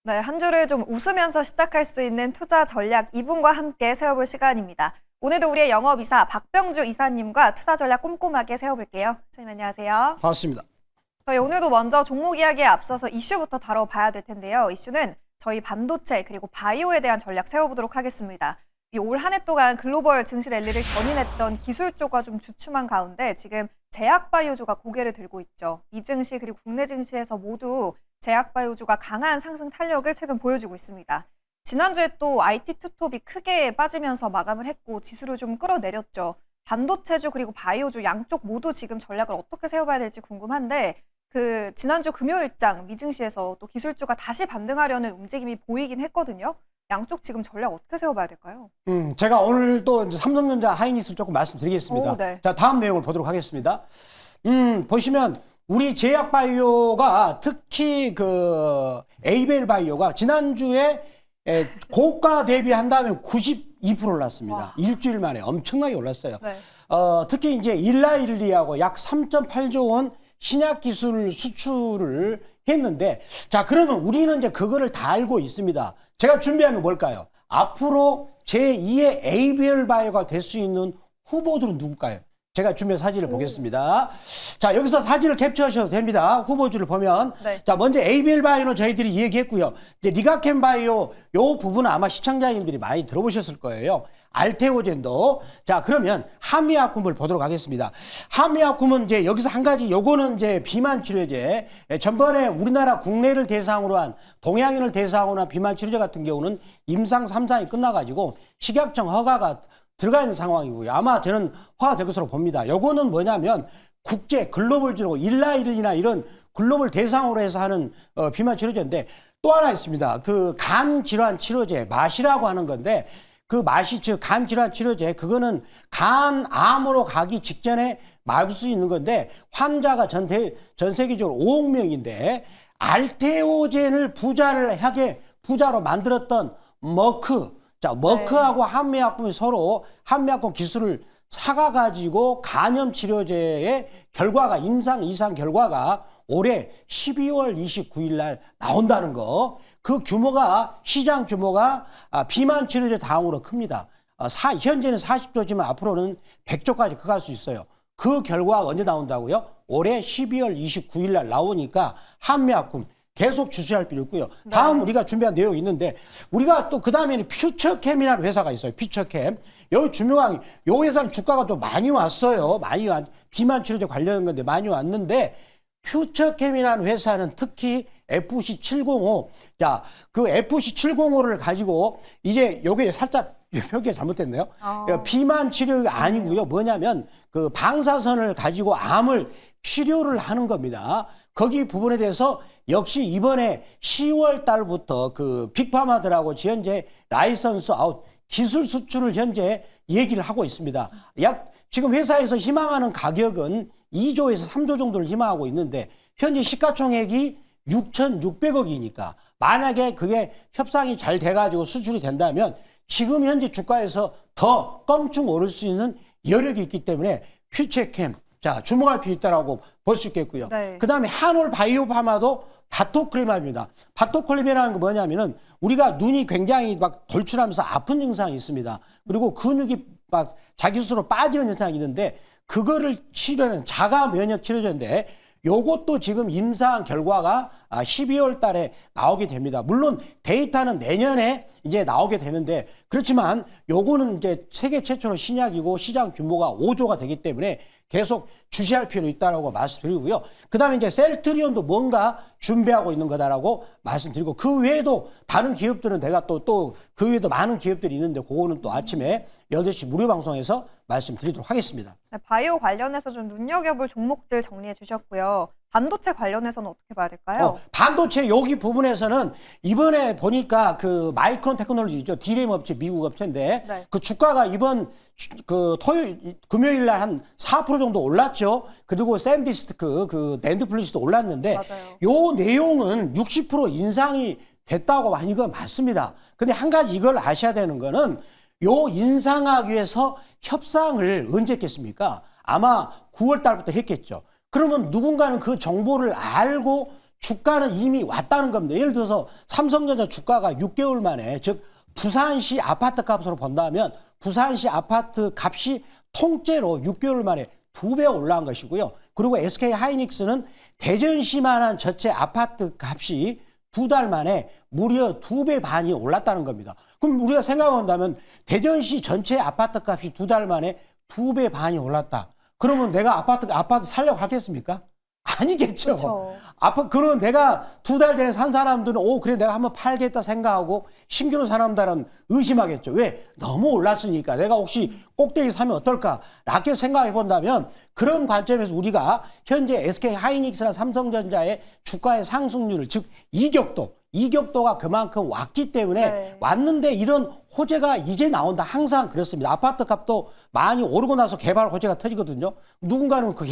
네, 한 주를 좀 웃으면서 시작할 수 있는 투자 전략 이분과 함께 세워볼 시간입니다. 오늘도 우리의 영업이사 박병주 이사님과 투자 전략 꼼꼼하게 세워볼게요. 선생님 안녕하세요. 반갑습니다. 저희 오늘도 먼저 종목 이야기에 앞서서 이슈부터 다뤄봐야 될 텐데요. 이슈는 저희 반도체 그리고 바이오에 대한 전략 세워보도록 하겠습니다. 올 한 해 동안 글로벌 증시 랠리를 견인했던 기술주가 좀 주춤한 가운데 지금 제약바이오주가 고개를 들고 있죠. 미증시 그리고 국내 증시에서 모두 제약바이오주가 강한 상승 탄력을 최근 보여주고 있습니다. 지난주에 또 IT 투톱이 크게 빠지면서 마감을 했고 지수를 좀 끌어내렸죠. 반도체주 그리고 바이오주 양쪽 모두 지금 전략을 어떻게 세워봐야 될지 궁금한데 지난주 금요일장 미증시에서 또 기술주가 다시 반등하려는 움직임이 보이긴 했거든요. 양쪽 지금 전략 어떻게 세워봐야 될까요? 제가 오늘 또 이제 삼성전자 하이닉스 조금 말씀드리겠습니다. 오, 네. 자, 다음 내용을 보도록 하겠습니다. 보시면 우리 제약바이오가 특히 그 에이벨 바이오가 지난주에 고가 대비한다면 92% 올랐습니다. 와. 일주일 만에 엄청나게 올랐어요. 네. 특히 이제 일라일리하고 약 3.8조 원 신약 기술 수출을 했는데, 자, 그러면 우리는 이제 그거를 다 알고 있습니다. 제가 준비한 게 뭘까요? 앞으로 제2의 에이벨 바이오가 될 수 있는 후보들은 누굴까요? 제가 준비한 사진을 보겠습니다. 자, 여기서 사진을 캡처하셔도 됩니다. 후보주를 보면. 네. 자, 먼저 에이벨 바이오는 저희들이 얘기했고요. 이제 리가켄 바이오 요 부분은 아마 시청자님들이 많이 들어보셨을 거예요. 알테오젠도. 자, 그러면 한미약품을 보도록 하겠습니다. 한미약품은 이제 여기서 한 가지, 요거는 이제 비만 치료제. 전번에 우리나라 국내를 대상으로 한, 동양인을 대상으로 한 비만 치료제 같은 경우는 임상 3상이 끝나가지고 식약청 허가가 들어가 있는 상황이고요. 아마 저는 허가될 것으로 봅니다. 요거는 뭐냐면 국제 글로벌적으로 일라일이나 이런 글로벌 대상으로 해서 하는 비만 치료제인데, 또 하나 있습니다. 그 간 질환 치료제 맛이라고 하는 건데, 그 맛이 즉 간 질환 치료제, 그거는 간암으로 가기 직전에 막을 수 있는 건데, 환자가 전 세계적으로 5억 명인데, 알테오젠을 부자로 만들었던 머크. 자, 머크하고 한미약품이 서로 한미약품 기술을 사가가지고 간염 치료제의 결과가, 임상 2상 결과가 올해 12월 29일 날 나온다는 거. 그 규모가, 시장 규모가 비만 치료제 다음으로 큽니다. 현재는 40조지만 앞으로는 100조까지 커갈 수 있어요. 그 결과가 언제 나온다고요? 올해 12월 29일 날 나오니까 한미약품 계속 주시할 필요 있고요. 다음 우리가 준비한 내용이 있는데, 우리가 또 그 다음에는 퓨처캠이라는 회사가 있어요. 퓨처캠. 여기 중요한, 요 회사는 주가가 또 많이 왔어요. 비만 치료제 관련한 건데 많이 왔는데, 퓨처캠이라는 회사는 특히 FC705. 자, 그 FC705를 가지고 이제 요게 살짝 표기가 잘못됐네요. 비만 치료가 아니고요. 뭐냐면 그 방사선을 가지고 암을 치료를 하는 겁니다. 거기 부분에 대해서 역시 이번에 10월 달부터 그 빅파마들하고 현재 라이선스 아웃 기술 수출을 현재 얘기를 하고 있습니다. 지금 회사에서 희망하는 가격은 2조에서 3조 정도를 희망하고 있는데, 현재 시가총액이 6,600억이니까 만약에 그게 협상이 잘 돼가지고 수출이 된다면 지금 현재 주가에서 더 껑충 오를 수 있는 여력이 있기 때문에 퓨처캠, 자, 주목할 필요 있다라고 볼 수 있겠고요. 네. 그 다음에 한올 바이오파마도 바토클리마입니다. 바토클리마라는 거 뭐냐면은 우리가 눈이 굉장히 막 돌출하면서 아픈 증상이 있습니다. 그리고 근육이 막 자기 스스로 빠지는 현상이 있는데, 그거를 치료하는 자가 면역 치료제인데, 요것도 지금 임상 결과가 12월 달에 나오게 됩니다. 물론 데이터는 내년에 이제 나오게 되는데, 그렇지만 요거는 이제 세계 최초로 신약이고 시장 규모가 5조가 되기 때문에 계속 주시할 필요 있다라고 말씀드리고요. 그 다음에 이제 셀트리온도 뭔가 준비하고 있는 거다라고 말씀드리고, 그 외에도 다른 기업들은 내가 또 그 외에도 많은 기업들이 있는데, 그거는 또 아침에 8시 무료 방송에서 말씀드리도록 하겠습니다. 네, 바이오 관련해서 좀 눈여겨볼 종목들 정리해 주셨고요. 반도체 관련해서는 어떻게 봐야 될까요? 반도체 여기 부분에서는 이번에 보니까 그 마이크론 테크놀로지죠. 디램 업체, 미국 업체인데, 네. 그 주가가 이번 금요일 날 한 4% 정도 올랐죠. 그리고 샌디스크, 그 낸드플리스도 올랐는데, 맞아요. 요 내용은 60% 인상이 됐다고 하는 건 맞습니다. 근데 한 가지 이걸 아셔야 되는 거는, 요 인상하기 위해서 협상을 언제 했겠습니까? 아마 9월 달부터 했겠죠. 그러면 누군가는 그 정보를 알고 주가는 이미 왔다는 겁니다. 예를 들어서 삼성전자 주가가 6개월 만에, 즉 부산시 아파트 값으로 본다면 부산시 아파트 값이 통째로 6개월 만에 2배 올라간 것이고요. 그리고 SK 하이닉스는 대전시만한 전체 아파트 값이 2달 만에 무려 2배 반이 올랐다는 겁니다. 그럼 우리가 생각한다면 대전시 전체 아파트 값이 2달 만에 2배 반이 올랐다. 그러면 내가 아파트 살려고 하겠습니까? 아니겠죠. 그렇죠. 그러면 내가 2달 전에 산 사람들은 그래 내가 한번 팔겠다 생각하고 신규로 사람들은 의심하겠죠. 왜? 너무 올랐으니까 내가 혹시 꼭대기 사면 어떨까? 라게 생각해 본다면 그런 관점에서 우리가 현재 SK 하이닉스나 삼성전자의 주가의 상승률을, 즉 이격도가 그만큼 왔기 때문에 네. 왔는데 이런 호재가 이제 나온다. 항상 그렇습니다. 아파트 값도 많이 오르고 나서 개발 호재가 터지거든요. 누군가는 그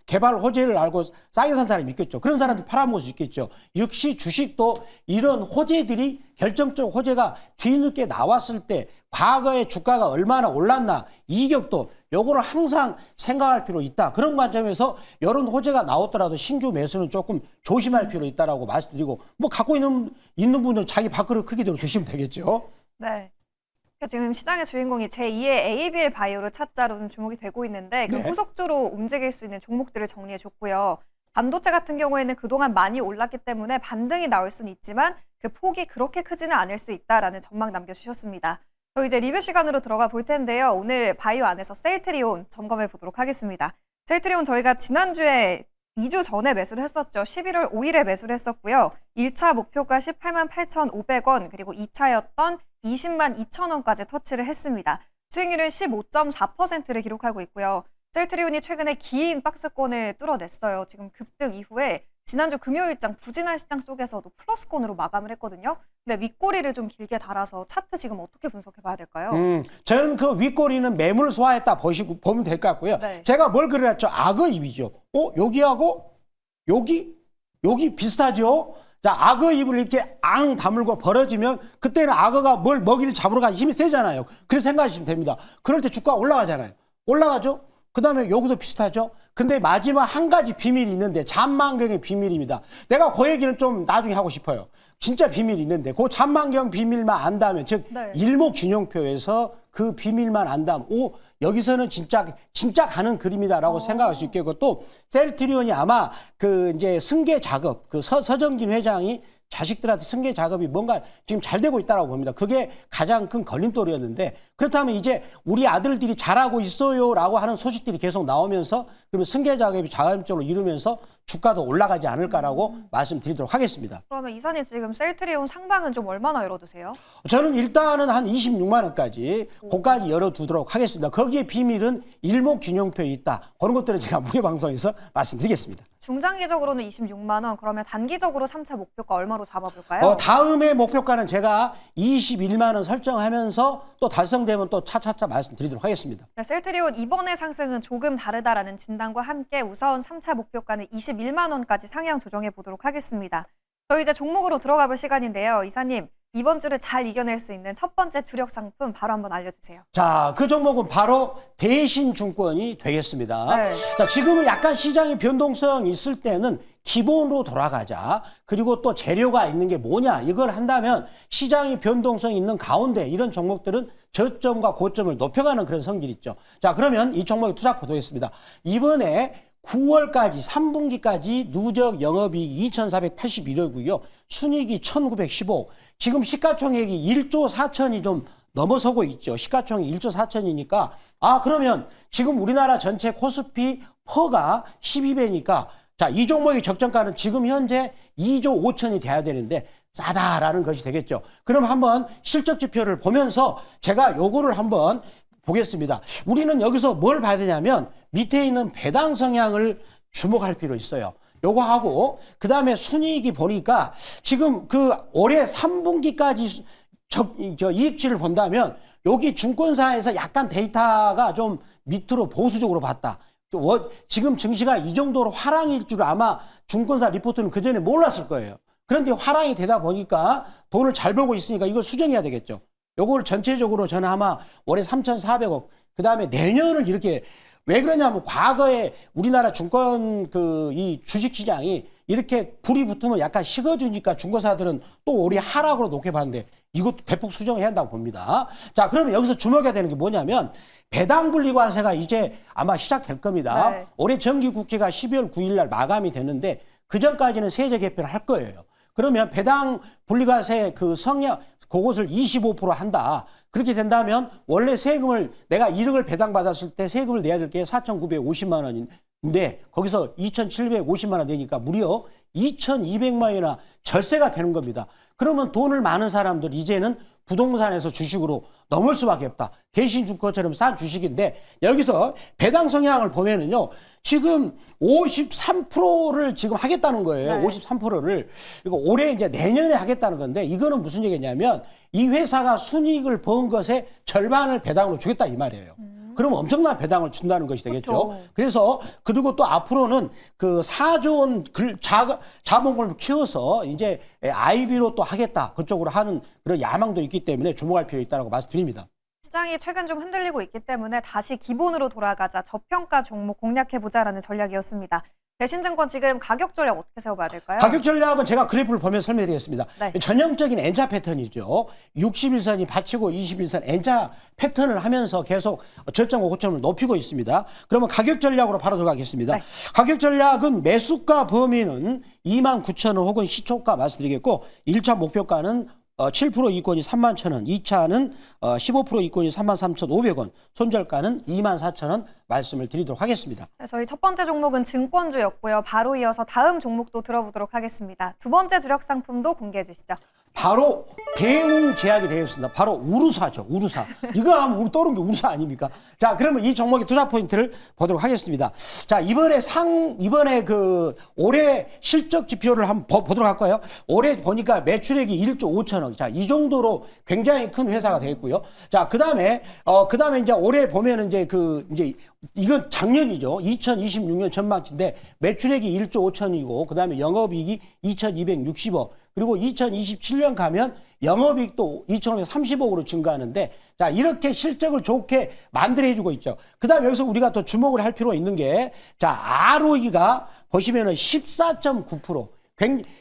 개발 호재를 알고 싸게 산 사람이 있겠죠. 그런 사람들 팔아먹을 수 있겠죠. 역시 주식도 이런 호재들이, 결정적 호재가 뒤늦게 나왔을 때 과거에 주가가 얼마나 올랐나, 이격도, 요거를 항상 생각할 필요 있다. 그런 관점에서 이런 호재가 나오더라도 신규 매수는 조금 조심할 필요 있다라고 말씀드리고, 뭐 갖고 있는 분들은 자기 밥그릇 크기대로 드시면 되겠죠. 네. 그러니까 지금 시장의 주인공이 제2의 ABL 바이오를 찾자로 주목이 되고 있는데 그 네. 후속주로 움직일 수 있는 종목들을 정리해 줬고요. 반도체 같은 경우에는 그동안 많이 올랐기 때문에 반등이 나올 수는 있지만 그 폭이 그렇게 크지는 않을 수 있다라는 전망 남겨주셨습니다. 저희 이제 리뷰 시간으로 들어가 볼 텐데요. 오늘 바이오 안에서 셀트리온 점검해 보도록 하겠습니다. 셀트리온 저희가 지난주에 2주 전에 매수를 했었죠. 11월 5일에 매수를 했었고요. 1차 목표가 18만 8,500원, 그리고 2차였던 20만 2천원까지 터치를 했습니다. 수익률은 15.4%를 기록하고 있고요. 셀트리온이 최근에 긴 박스권을 뚫어냈어요. 지금 급등 이후에 지난주 금요일장 부진한 시장 속에서도 플러스권으로 마감을 했거든요. 근데 윗꼬리를 좀 길게 달아서 차트 지금 어떻게 분석해 봐야 될까요? 저는 그 윗꼬리는 매물 소화했다 보면 될 것 같고요. 네. 제가 뭘 그려놨죠? 악어 입이죠. 여기하고 여기 비슷하죠? 자, 악어 입을 이렇게 앙 다물고 벌어지면 그때는 악어가 뭘 먹이를 잡으러 가는 힘이 세잖아요. 그렇게 생각하시면 됩니다. 그럴 때 주가가 올라가잖아요. 올라가죠? 그 다음에 여기도 비슷하죠? 근데 마지막 한 가지 비밀이 있는데, 잔망경의 비밀입니다. 내가 그 얘기는 좀 나중에 하고 싶어요. 진짜 비밀이 있는데, 그 잔망경 비밀만 안다면, 즉, 네. 일목균형표에서 그 비밀만 안다면, 여기서는 진짜 가는 그림이다라고 생각할 수 있겠고, 또, 셀트리온이 아마 이제 승계 작업, 서정진 회장이 자식들한테 승계 작업이 뭔가 지금 잘 되고 있다고 봅니다. 그게 가장 큰 걸림돌이었는데, 그렇다면 이제 우리 아들들이 잘하고 있어요라고 하는 소식들이 계속 나오면서, 그러면 승계 작업이 자발적으로 이루면서 주가도 올라가지 않을까라고 말씀드리도록 하겠습니다. 그러면 이사님 지금 셀트리온 상방은 좀 얼마나 열어두세요? 저는 일단은 한 26만 원까지 고까지 열어두도록 하겠습니다. 거기에 비밀은 일목균형표에 있다. 그런 것들은 제가 무료 방송에서 말씀드리겠습니다. 중장기적으로는 26만 원, 그러면 단기적으로 3차 목표가 얼마로 잡아볼까요? 다음에 목표가는 제가 21만 원 설정하면서 또 달성되면 또 차차차 말씀드리도록 하겠습니다. 네, 셀트리온 이번의 상승은 조금 다르다라는 진단과 함께 우선 3차 목표가는 21만 원까지 상향 조정해 보도록 하겠습니다. 저희 이제 종목으로 들어가 볼 시간인데요. 이사님, 이번 주를 잘 이겨낼 수 있는 첫 번째 주력 상품 바로 한번 알려주세요. 자, 그 종목은 바로 대신증권이 되겠습니다. 네. 자, 지금은 약간 시장의 변동성이 있을 때는 기본으로 돌아가자. 그리고 또 재료가 있는 게 뭐냐. 이걸 한다면 시장의 변동성이 있는 가운데 이런 종목들은 저점과 고점을 높여가는 그런 성질이 있죠. 자, 그러면 이 종목의 투자 보도겠습니다. 이번에 9월까지 3분기까지 누적 영업이익 2,481억이고요. 순이익이 1,915. 지금 시가총액이 1조 4천이 좀 넘어서고 있죠. 시가총액 1조 4천이니까 그러면 지금 우리나라 전체 코스피 퍼가 12배니까 자, 이 종목의 적정가는 지금 현재 2조 5천이 돼야 되는데 싸다라는 것이 되겠죠. 그럼 한번 실적 지표를 보면서 제가 요거를 한번 보겠습니다. 우리는 여기서 뭘 봐야 되냐면 밑에 있는 배당 성향을 주목할 필요 있어요. 요거 하고 그다음에 순이익이 보니까 지금 올해 3분기까지 이익치를 본다면 여기 증권사에서 약간 데이터가 좀 밑으로 보수적으로 봤다. 지금 증시가 이 정도로 화랑일 줄 아마 증권사 리포트는 그전에 몰랐을 거예요. 그런데 화랑이 되다 보니까 돈을 잘 벌고 있으니까 이걸 수정해야 되겠죠. 요걸 전체적으로 저는 아마 올해 3,400억, 그 다음에 내년을 이렇게, 왜 그러냐면 과거에 우리나라 증권 이 주식 시장이 이렇게 불이 붙으면 약간 식어주니까 중고사들은 또 올해 하락으로 놓게 봤는데 이것도 대폭 수정해야 한다고 봅니다. 자, 그러면 여기서 주목해야 되는 게 뭐냐면 배당 분리과세가 이제 아마 시작될 겁니다. 네. 올해 정기국회가 12월 9일 날 마감이 됐는데 그 전까지는 세제 개편을 할 거예요. 그러면 배당 분리과세 그 성향 그것을 25% 한다. 그렇게 된다면 원래 세금을 내가 1억을 배당받았을 때 세금을 내야 될 게 4,950만 원인데 거기서 2,750만 원 내니까 무려 2,200만 원이나 절세가 되는 겁니다. 그러면 돈을 많은 사람들 이제는 부동산에서 주식으로 넘을 수밖에 없다. 대신 주가처럼 싼 주식인데 여기서 배당 성향을 보면은요. 지금 53%를 지금 하겠다는 거예요. 네. 53%를. 이거 올해 이제 내년에 하겠다는 건데 이거는 무슨 얘기냐면 이 회사가 순이익을 번 것의 절반을 배당으로 주겠다 이 말이에요. 그러면 엄청난 배당을 준다는 것이 되겠죠. 그렇죠. 그래서 그리고 또 앞으로는 그 4조 원 자본금을 키워서 이제 IB로 또 하겠다. 그쪽으로 하는 그런 야망도 있기 때문에 주목할 필요 있다고 말씀드립니다. 시장이 최근 좀 흔들리고 있기 때문에 다시 기본으로 돌아가자 저평가 종목 공략해보자라는 전략이었습니다. 대신증권 지금 가격 전략 어떻게 세워봐야 될까요? 가격 전략은 제가 그래프를 보면서 설명드리겠습니다. 네. 전형적인 N자 패턴이죠. 61선이 받치고 21선 N자 패턴을 하면서 계속 저점 고점을 높이고 있습니다. 그러면 가격 전략으로 바로 들어가겠습니다. 네. 가격 전략은 매수가 범위는 29,000원 혹은 시초가 말씀드리겠고 1차 목표가는 7% 이권이 31,000원, 2차는 15% 이권이 33,500원, 손절가는 24,000원 말씀을 드리도록 하겠습니다. 네, 저희 첫 번째 종목은 증권주였고요. 바로 이어서 다음 종목도 들어보도록 하겠습니다. 두 번째 주력 상품도 공개해 주시죠. 바로 대웅제약이 되겠습니다. 바로 우루사죠. 우루사. 이거 하면 우리 떠오르는 게 우루사 아닙니까? 자, 그러면 이 종목의 투자 포인트를 보도록 하겠습니다. 자, 이번에 그 올해 실적 지표를 한번 보도록 할까요? 올해 보니까 매출액이 1조 5천억. 자, 이 정도로 굉장히 큰 회사가 되겠고요. 자, 그다음에 이제 올해 보면은 이제 이건 작년이죠. 2026년 전망치인데 매출액이 1조 5천이고 그다음에 영업이익이 2,260억. 그리고 2027년 가면 영업이익도 2,530억으로 증가하는데 자 이렇게 실적을 좋게 만들어주고 있죠. 그다음에 여기서 우리가 또 주목을 할 필요가 있는 게 자 ROE가 보시면은 14.9%.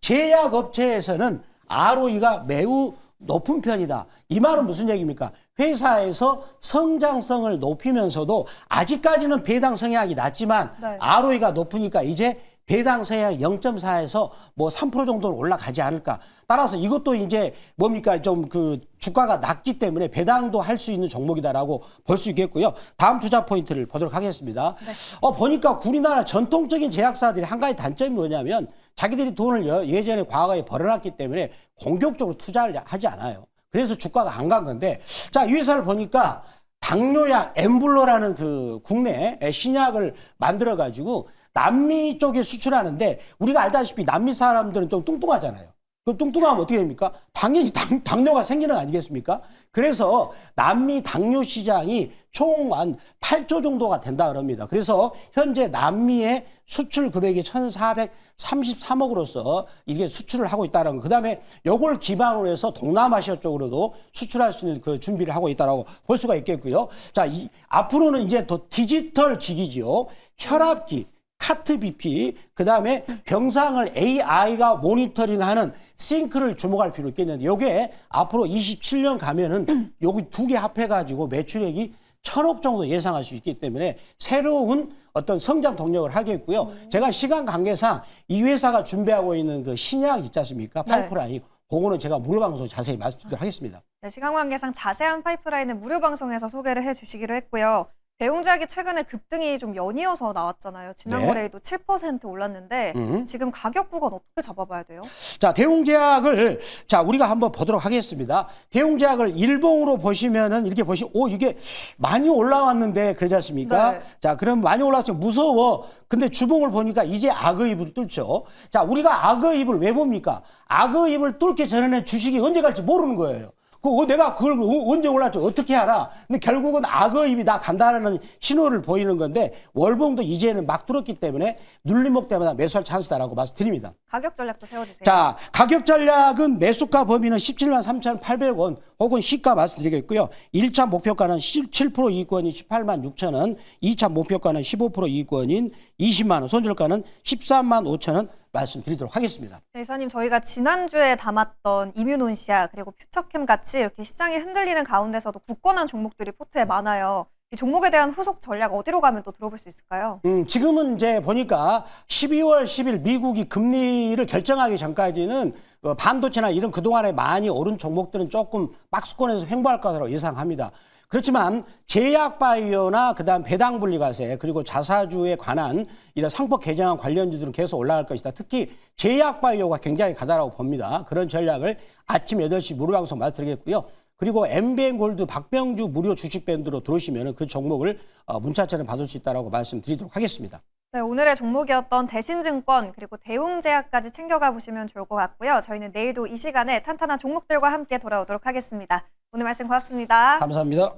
제약업체에서는 ROE가 매우 높은 편이다. 이 말은 무슨 얘기입니까? 회사에서 성장성을 높이면서도 아직까지는 배당 성향이 낮지만 네. ROE가 높으니까 이제 배당 성향 0.4에서 뭐 3% 정도는 올라가지 않을까. 따라서 이것도 이제 뭡니까 좀 그 주가가 낮기 때문에 배당도 할 수 있는 종목이다라고 볼 수 있겠고요. 다음 투자 포인트를 보도록 하겠습니다. 네. 보니까 우리나라 전통적인 제약사들이 한 가지 단점이 뭐냐면 자기들이 돈을 예전에 과거에 벌어놨기 때문에 공격적으로 투자를 하지 않아요. 그래서 주가가 안 간 건데 자, 이 회사를 보니까 당뇨약 엠블로라는 그 국내 신약을 만들어 가지고 남미 쪽에 수출하는데 우리가 알다시피 남미 사람들은 좀 뚱뚱하잖아요. 그 뚱뚱하면 어떻게 됩니까? 당연히 당뇨가 생기는 거 아니겠습니까? 그래서 남미 당뇨 시장이 총 한 8조 정도가 된다 그럽니다. 그래서 현재 남미의 수출 금액이 1,433억으로서 이게 수출을 하고 있다는 거. 그다음에 요걸 기반으로 해서 동남아시아 쪽으로도 수출할 수 있는 그 준비를 하고 있다라고 볼 수가 있겠고요. 자, 앞으로는 이제 더 디지털 기기지요. 혈압기 카트 BP, 그 다음에 병상을 AI가 모니터링하는 싱크를 주목할 필요 있겠는데, 요게 앞으로 27년 가면은 여기 두 개 합해가지고 매출액이 1,000억 정도 예상할 수 있기 때문에 새로운 어떤 성장 동력을 하겠고요. 제가 시간 관계상 이 회사가 준비하고 있는 그 신약 있지 않습니까? 파이프라인. 그거는 제가 무료 방송 자세히 말씀드리도록 하겠습니다. 네, 시간 관계상 자세한 파이프라인은 무료 방송에서 소개를 해주시기로 했고요. 대웅제약이 최근에 급등이 좀 연이어서 나왔잖아요. 지난번에도 7% 올랐는데 지금 가격 구간 어떻게 잡아봐야 돼요? 자, 대웅제약을 자 우리가 한번 보도록 하겠습니다. 대웅제약을 일봉으로 보시면은 이렇게 이게 많이 올라왔는데 그러지 않습니까? 네. 자, 그럼 많이 올라왔죠. 무서워. 근데 주봉을 보니까 이제 악의입을 뚫죠. 자, 우리가 악의입을 왜 봅니까? 악의입을 뚫기 전에는 주식이 언제 갈지 모르는 거예요. 내가 그걸 언제 올랐죠? 어떻게 알아? 근데 결국은 악의입이 다 간다는 신호를 보이는 건데 월봉도 이제는 막 뚫었기 때문에 눌림목 때마다 매수할 찬스다라고 말씀드립니다. 가격 전략도 세워주세요. 자, 가격 전략은 매수가 범위는 17만 3,800원 혹은 시가 말씀드리겠고요. 1차 목표가는 7% 이익권이 18만 6천 원, 2차 목표가는 15% 이익권인 20만 원, 손절가는 13만 5천 원 말씀드리도록 하겠습니다. 네, 이사님, 저희가 지난주에 담았던 이뮤논시아 그리고 퓨처캠 같이 이렇게 시장이 흔들리는 가운데서도 굳건한 종목들이 포트에 많아요. 이 종목에 대한 후속 전략 어디로 가면 또 들어볼 수 있을까요? 지금은 이제 보니까 12월 10일 미국이 금리를 결정하기 전까지는 반도체나 이런 그동안에 많이 오른 종목들은 조금 박스권에서 횡보할 것으로 예상합니다. 그렇지만 제약바이오나 그다음 배당분리과세 그리고 자사주에 관한 이런 상법 개정안 관련주들은 계속 올라갈 것이다. 특히 제약바이오가 굉장히 가다라고 봅니다. 그런 전략을 아침 8시 무료방송 말씀드리겠고요. 그리고 MBN골드 박병주 무료 주식 밴드로 들어오시면 그 종목을 문자처럼 받을 수 있다고 말씀드리도록 하겠습니다. 네, 오늘의 종목이었던 대신증권 그리고 대웅제약까지 챙겨가 보시면 좋을 것 같고요. 저희는 내일도 이 시간에 탄탄한 종목들과 함께 돌아오도록 하겠습니다. 오늘 말씀 고맙습니다. 감사합니다.